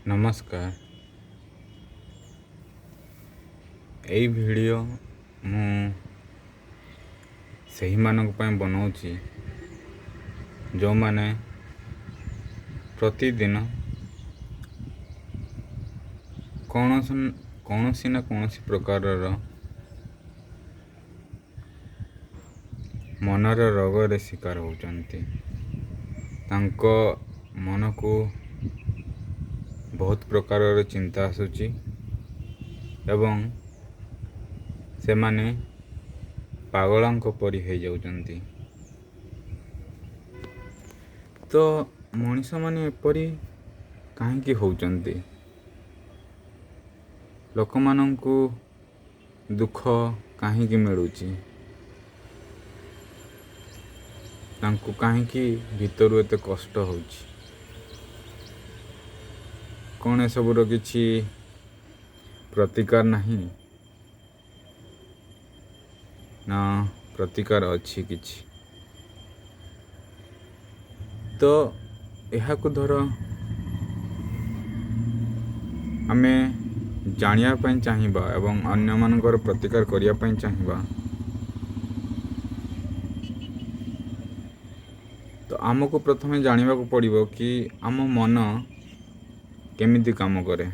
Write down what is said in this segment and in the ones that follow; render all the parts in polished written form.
नमस्कार। यही वीडियो मु सही मानक ପାଇଁ बनाऊँची जो माने प्रतिदिन कौनसी ना कौनसी प्रकारर मनर रोगरे शिकार होचंती। तांको मन को बहुत प्रकारर चिंता आसुची एवं से माने पागलांको परी हो जाउचंती। तो मनीष माने एपरी काहेकि होउचंती? लोक मानंकु दुख काहेकि मिलुची? तांको काहेकि भीतरु एते कष्ट होउची? कौन ए सबुर किछि प्रतिकार नहीं ना प्रतिकार अच्छी किछि? तो यह को धर आमे जानिया पई चाहिबा एवं अन्य मानकर प्रतिकार करिया पई चाहिबा तो आमको प्रथमे जानिबा को पड़िबो कि आम मन केमिति काम करे।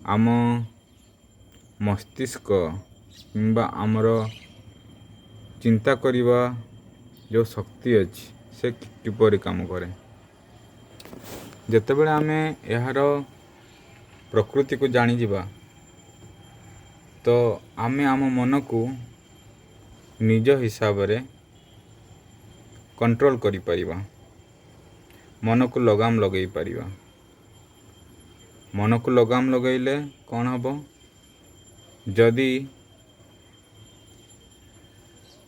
आम मस्तिष्क किंबा आमर चिंता करिबा जो शक्ति अछि से किपरि काम करे। जेतेबेले आमे यार प्रकृति को जानी जिबा तो आमे आम मन को निज हिसाब रे कंट्रोल करि परिबा, मन को लगाम लगई परिबा। मन को लगाम लगैले कौन हबो? जदि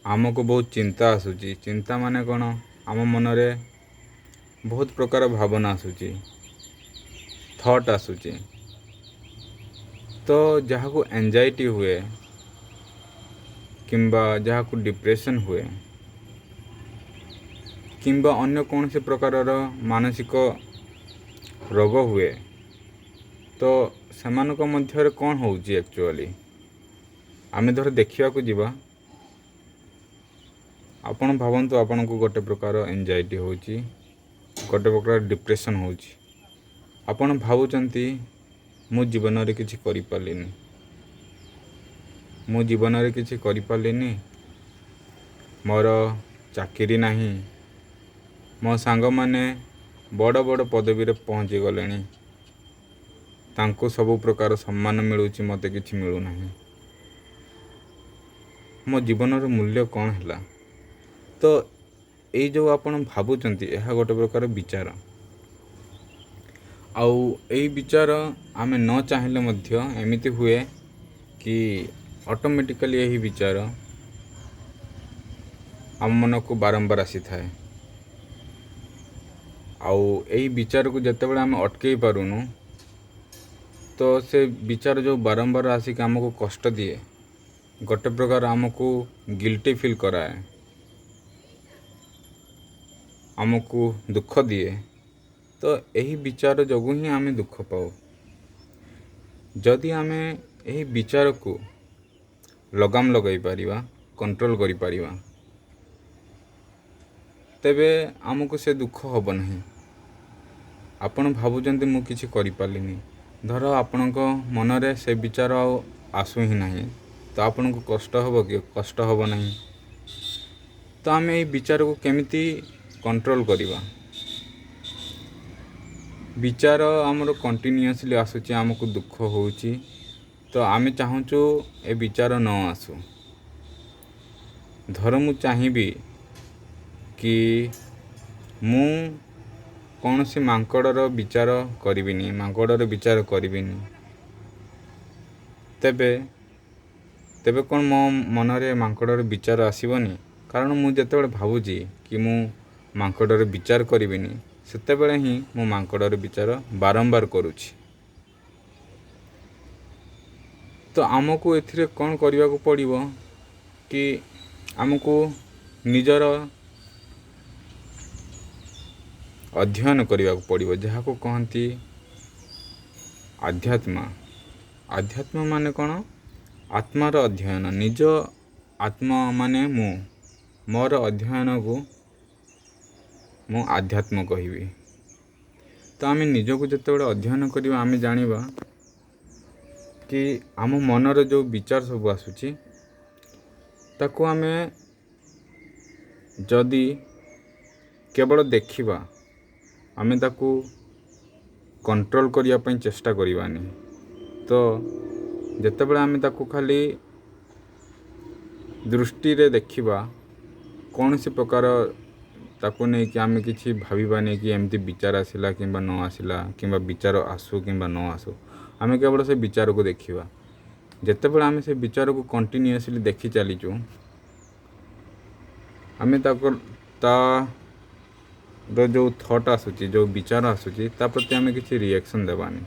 आमको बहुत चिंता आसुची, चिंता माने कौन? आम मन रे बहुत प्रकार भावना आसुची, थॉट आसुची। तो जहाँ को एंजाइटी हुए किंबा जहाँ को डिप्रेशन हुए किंबा अन्य कौन से प्रकारर मानसिक रोग हुए तो सेमानक मध्यरे कौन होउची? एक्चुअली आमे धर देखिया को जिबा, आपण भावंतु आपण को गोटे प्रकार एंजाइटी होउची, गोटे प्रकार डिप्रेशन होउची। आपण भावुचंती मु जीवन रे किछि करि पालिनी, मु जीवन रे किछि करि पालिनी, मोर चाकरी नाही, मो सांग माने बड़ बड़ पदवी रे पहुंची गलेनी, तांको सब प्रकार सम्मान मिलुची, मते किछि मिलु नाही। मो जीवन रो मूल्य कौन हैला? तो एई जो आपण भाबुचंती एहा गोटे प्रकार विचार। आउ एई विचार आमे न चाहिले मध्य एमिति हुए कि ऑटोमेटिकली यही विचार आम मन को बारंबार आसी थाए। आउ एई विचार को जतेबेले आमे अटकेई पारुनु तो से विचार जो बारंबार आसिक आमको कष्ट दिए, गोटे प्रकार आमको गिल्टी फील कराए, आमको दुख दिए, तो यही विचार जगू ही आमे दुख पाओ। जदि आमे यही विचार को लगाम लगाई पारिबा, कंट्रोल करि पारिबा, तेबे आमको से दुख हब नहीं। आपण भाबुचंती मु किछि करि पालिनी, धर आपणक मन रे से विचार आसु ही नहीं तो आपन को कष्ट हबो कि? कष्ट हबो नहीं। तो आमे एई विचार को केमिति कंट्रोल करिबा? विचार आमर कंटिन्यूअसली आसुची, आमको दुख होउची, तो आमे चाहूचु ए विचार न आसु। धर मु चाहिबी कि मु कौन सी मांकड़र विचार करिबिनी, मांकड़र विचार करिबिनी, तेबे कौन मो मन रे मांकड़र विचार आसीबनी? कारण मु जेतेबेले भाबुची कि मु मांकड़र विचार करिबिनी सेतेबेले ही मु मांकड़र विचार बारंबार करूची। तो आमको एथिरे कौन करबा को पड़िबो कि आमको निजर अध्ययन करने को पड़ो, जहाँ को कहती ଆଧ୍ୟାତ୍ମ ମାନେ କ'ଣ? ଆତ୍ମାର ଅଧ୍ୟୟନ। ନିଜ ଆତ୍ମା ମାନେ ମୋର ଅଧ୍ୟୟନକୁ ମୁଁ ଆଧ୍ୟାତ୍ମ କହିବି। ତ ଆମେ ନିଜକୁ ଯେତେବେଳେ ଅଧ୍ୟୟନ କରିବା ଆମେ ଜାଣିବା କି ଆମ ମନରେ ଯେଉଁ ବିଚାର ସବୁ ଆସୁଛି ତାକୁ ଆମେ ଯଦି କେବଳ ଦେଖିବା, ଆମେ ତାକୁ କଣ୍ଟ୍ରୋଲ୍ କରିବା ପାଇଁ ଚେଷ୍ଟା କରିବାନି। ତ ଯେତେବେଳେ ଆମେ ତାକୁ ଖାଲି ଦୃଷ୍ଟିରେ ଦେଖିବା, କୌଣସି ପ୍ରକାର ତାକୁ ନେଇକି ଆମେ କିଛି ଭାବିବାନି କି ଏମିତି ବିଚାର ଆସିଲା କିମ୍ବା ନ ଆସିଲା, କିମ୍ବା ବିଚାର ଆସୁ କିମ୍ବା ନ ଆସୁ, ଆମେ କେବଳ ସେ ବିଚାରକୁ ଦେଖିବା। ଯେତେବେଳେ ଆମେ ସେ ବିଚାରକୁ କଣ୍ଟିନ୍ୟୁଅସ୍ଲି ଦେଖି ଚାଲିଛୁ, ଆମେ ତାର ଯେଉଁ ଥଟ୍ ଆସୁଛି, ଯେଉଁ ବିଚାର ଆସୁଛି, ତା ପ୍ରତି ଆମେ କିଛି ରିଆକ୍ସନ୍ ଦେବାନି।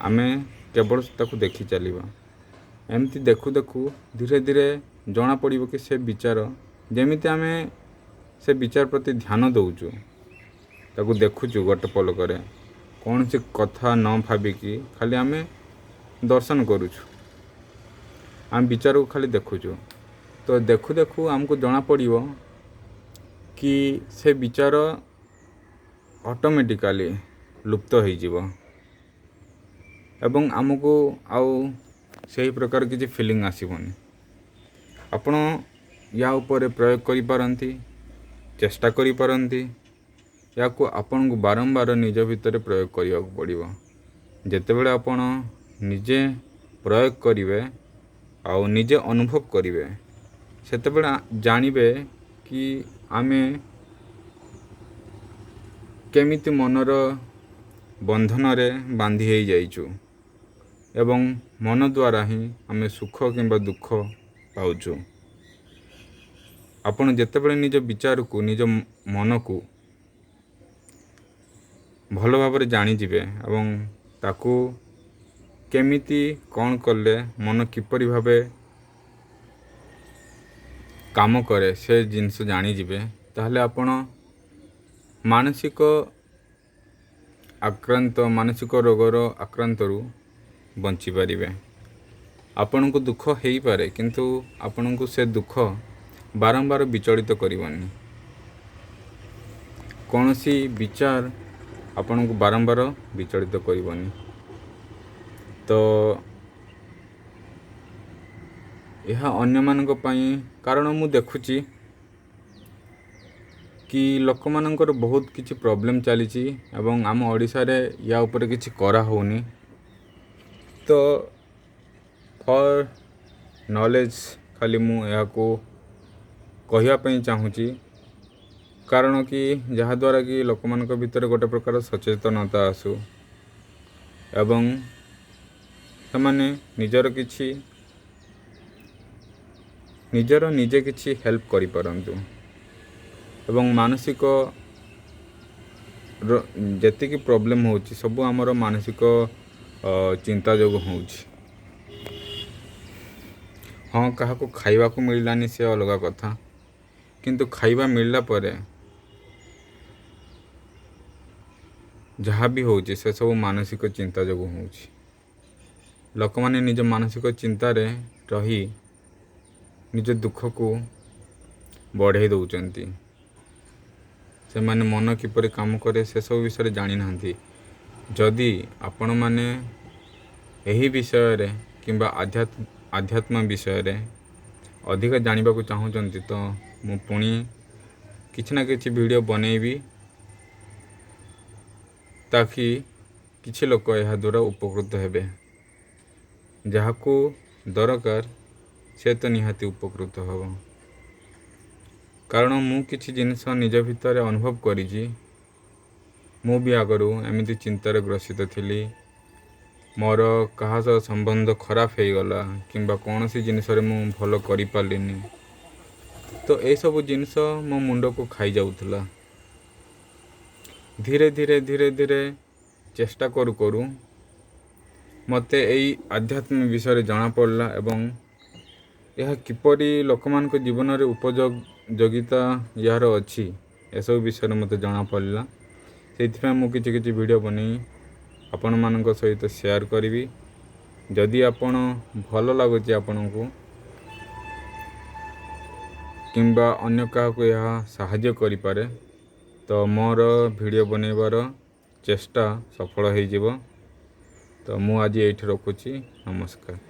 ଆମେ କେବଳ ତାକୁ ଦେଖି ଚାଲିବା। ଏମିତି ଦେଖୁ ଦେଖୁ ଧୀରେ ଧୀରେ ଜଣାପଡ଼ିବ କି ସେ ବିଚାର, ଯେମିତି ଆମେ ସେ ବିଚାର ପ୍ରତି ଧ୍ୟାନ ଦେଉଛୁ, ତାକୁ ଦେଖୁଛୁ ଗୋଟେ ପଲକରେ, କୌଣସି କଥା ନ ଭାବିକି ଖାଲି ଆମେ ଦର୍ଶନ କରୁଛୁ, ଆମେ ବିଚାରକୁ ଖାଲି ଦେଖୁଛୁ। ତ ଦେଖୁ ଦେଖୁ ଆମକୁ ଜଣାପଡ଼ିବ କି ସେ ବିଚାର ଅଟୋମେଟିକାଲି ଲୁପ୍ତ ହୋଇଯିବ ଏବଂ ଆମକୁ ଆଉ ସେହି ପ୍ରକାର କିଛି ଫିଲିଂ ଆସିବନି। ଆପଣ ୟା ଉପରେ ପ୍ରୟୋଗ କରିପାରନ୍ତି, ଚେଷ୍ଟା କରିପାରନ୍ତି। ଏହାକୁ ଆପଣଙ୍କୁ ବାରମ୍ବାର ନିଜ ଭିତରେ ପ୍ରୟୋଗ କରିବାକୁ ପଡ଼ିବ। ଯେତେବେଳେ ଆପଣ ନିଜେ ପ୍ରୟୋଗ କରିବେ ଆଉ ନିଜେ ଅନୁଭବ କରିବେ, ସେତେବେଳେ ଜାଣିବେ କି ଆମେ କେମିତି ମନର ବନ୍ଧନରେ ବାନ୍ଧି ହୋଇଯାଇଛୁ ଏବଂ ମନ ଦ୍ୱାରା ହିଁ ଆମେ ସୁଖ କିମ୍ବା ଦୁଃଖ ପାଉଛୁ। ଆପଣ ଯେତେବେଳେ ନିଜ ବିଚାରକୁ, ନିଜ ମନକୁ ଭଲ ଭାବରେ ଜାଣିଯିବେ ଏବଂ ତାକୁ କେମିତି କ'ଣ କଲେ ମନ କିପରି ଭାବେ କାମ କରେ ସେ ଜିନିଷ ଜାଣିଯିବେ, ତାହେଲେ ଆପଣ ମାନସିକ ରୋଗର ଆକ୍ରାନ୍ତରୁ ବଞ୍ଚିପାରିବେ। ଆପଣଙ୍କୁ ଦୁଃଖ ହୋଇପାରେ, କିନ୍ତୁ ଆପଣଙ୍କୁ ସେ ଦୁଃଖ ବାରମ୍ବାର ବିଚଳିତ କରିବନି। କୌଣସି ବିଚାର ଆପଣଙ୍କୁ ବାରମ୍ବାର ବିଚଳିତ କରିବନି। ତ ଏହା ଅନ୍ୟମାନଙ୍କ ପାଇଁ, କାରଣ ମୁଁ ଦେଖୁଛି କି ଲୋକମାନଙ୍କର ବହୁତ କିଛି ପ୍ରୋବ୍ଲେମ୍ ଚାଲିଛି ଏବଂ ଆମ ଓଡ଼ିଶାରେ ୟା ଉପରେ କିଛି କରାହେଉନି। ତ ଫର୍ ନଲେଜ୍ ଖାଲି ମୁଁ ଏହାକୁ କହିବା ପାଇଁ ଚାହୁଁଛି, କାରଣ କି ଯାହାଦ୍ୱାରା କି ଲୋକମାନଙ୍କ ଭିତରେ ଗୋଟେ ପ୍ରକାର ସଚେତନତା ଆସୁ ଏବଂ ସେମାନେ ନିଜେ କିଛି ହେଲ୍ପ କରିପାରନ୍ତୁ ଏବଂ ମାନସିକ ଯେତିକି ପ୍ରୋବ୍ଲେମ୍ ହେଉଛି ସବୁ ଆମର ମାନସିକ ଚିନ୍ତା ଯୋଗୁଁ ହେଉଛି। ହଁ, କାହାକୁ ଖାଇବାକୁ ମିଳିଲାନି ସେ ଅଲଗା କଥା, କିନ୍ତୁ ଖାଇବା ମିଳିଲା ପରେ ଯାହା ବି ହେଉଛି ସେସବୁ ମାନସିକ ଚିନ୍ତା ଯୋଗୁଁ ହେଉଛି। ଲୋକମାନେ ନିଜ ମାନସିକ ଚିନ୍ତାରେ ରହି ନିଜ ଦୁଃଖକୁ ବଢ଼େଇ ଦେଉଛନ୍ତି। ସେମାନେ ମନ କିପରି କାମ କରେ ସେସବୁ ବିଷୟରେ ଜାଣିନାହାନ୍ତି। ଯଦି ଆପଣମାନେ ଏହି ବିଷୟରେ କିମ୍ବା ଆଧ୍ୟାତ୍ମ ବିଷୟରେ ଅଧିକ ଜାଣିବାକୁ ଚାହୁଁଛନ୍ତି, ତ ମୁଁ ପୁଣି କିଛି ନା କିଛି ଭିଡ଼ିଓ ବନେଇବି, ତାକି କିଛି ଲୋକ ଏହା ଦ୍ୱାରା ଉପକୃତ ହେବେ। ଯାହାକୁ ଦରକାର ସେ ତ ନିହାତି ଉପକୃତ ହେବ। କାରଣ ମୁଁ କିଛି ଜିନିଷ ନିଜ ଭିତରେ ଅନୁଭବ କରିଛି। ମୁଁ ବି ଆଗରୁ ଏମିତି ଚିନ୍ତାରେ ଗ୍ରସିତ ଥିଲି। ମୋର କାହା ସହ ସମ୍ବନ୍ଧ ଖରାପ ହୋଇଗଲା କିମ୍ବା କୌଣସି ଜିନିଷରେ ମୁଁ ଭଲ କରିପାରିଲିନି, ତ ଏସବୁ ଜିନିଷ ମୋ ମୁଣ୍ଡକୁ ଖାଇଯାଉଥିଲା। ଧୀରେ ଧୀରେ ଚେଷ୍ଟା କରୁ କରୁ ମୋତେ ଏଇ ଆଧ୍ୟାତ୍ମ ବିଷୟରେ ଜଣାପଡ଼ିଲା ଏବଂ ଏହା କିପରି ଲୋକମାନଙ୍କ ଜୀବନରେ ଉପଯୋଗିତା ଏହାର ଅଛି, ଏସବୁ ବିଷୟରେ ମୋତେ ଜଣାପଡ଼ିଲା। ସେଇଥିପାଇଁ ମୁଁ କିଛି ଭିଡ଼ିଓ ବନେଇ ଆପଣମାନଙ୍କ ସହିତ ସେୟାର କରିବି। ଯଦି ଆପଣ ଭଲ ଲାଗୁଛି ଆପଣଙ୍କୁ କିମ୍ବା ଅନ୍ୟ କାହାକୁ ଏହା ସାହାଯ୍ୟ କରିପାରେ ତ ମୋର ଭିଡ଼ିଓ ବନେଇବାର ଚେଷ୍ଟା ସଫଳ ହୋଇଯିବ। ତ ମୁଁ ଆଜି ଏଇଠି ରଖୁଛି। ନମସ୍କାର।